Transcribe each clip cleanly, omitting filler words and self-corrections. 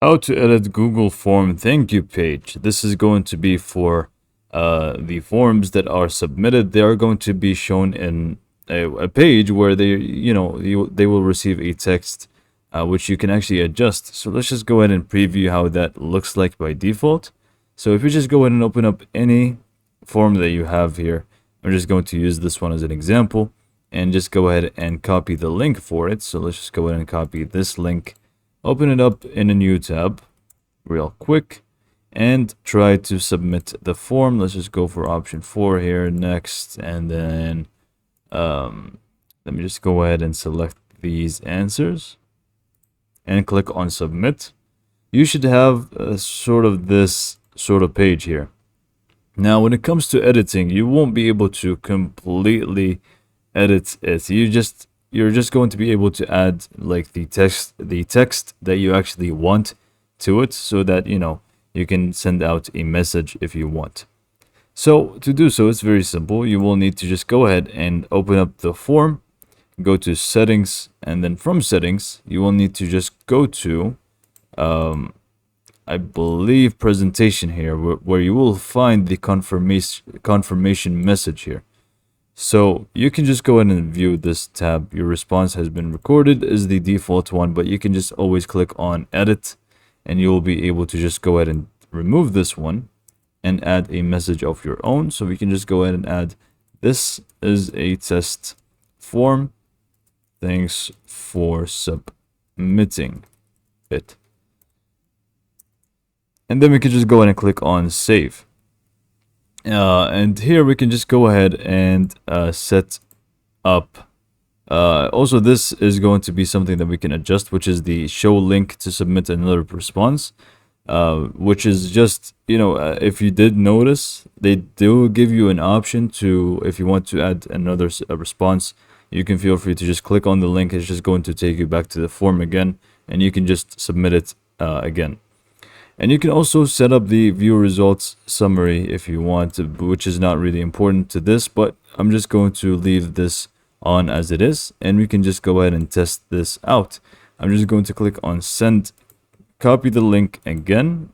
How to edit Google Form thank you page. This is going to be for the forms that are submitted. They are going to be shown in a page where they will receive a text which you can actually adjust. So let's just go ahead and preview how that looks like by default. So if you just go ahead and open up any form that you have here, I'm just going to use this one as an example and just go ahead and copy the link for it. So let's just go ahead and copy this link. Open it up in a new tab real quick and try to submit the form. Let's just go for option 4 here, next, and then let me just go ahead and select these answers and click on submit. You should have this sort of page here. Now when it comes to editing, you won't be able to completely edit it. You're just going to be able to add like the text that you actually want to it, so that you can send out a message if you want. So to do so, it's very simple. You will need to just go ahead and open up the form, go to settings, and then from settings you will need to just go to I believe presentation here, where you will find the confirmation message here. So you can just go ahead and view this tab. Your response has been recorded is the default one, but you can just always click on edit and you will be able to just go ahead and remove this one and add a message of your own. So we can just go ahead and add, this is a test form. Thanks for submitting it. And then we can just go ahead and click on save. And here we can just go ahead and set up. Also, this is going to be something that we can adjust, which is the show link to submit another response, which is just, if you did notice, they do give you an option to, if you want to add another response, you can feel free to just click on the link. It's just going to take you back to the form again, and you can just submit it again. And you can also set up the view results summary if you want to, which is not really important to this, but I'm just going to leave this on as it is, and we can just go ahead and test this out. I'm just going to click on send, copy the link again,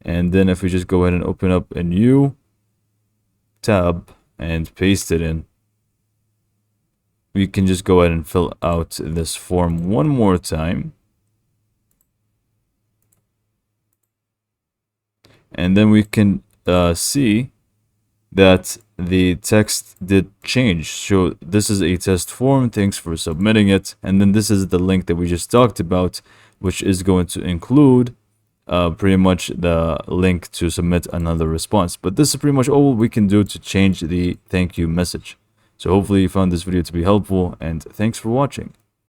and then if we just go ahead and open up a new tab and paste it in, we can just go ahead and fill out this form one more time. And then we can see that the text did change. So this is a test form. Thanks for submitting it. And then this is the link that we just talked about, which is going to include pretty much the link to submit another response. But this is pretty much all we can do to change the thank you message. So hopefully you found this video to be helpful, and thanks for watching.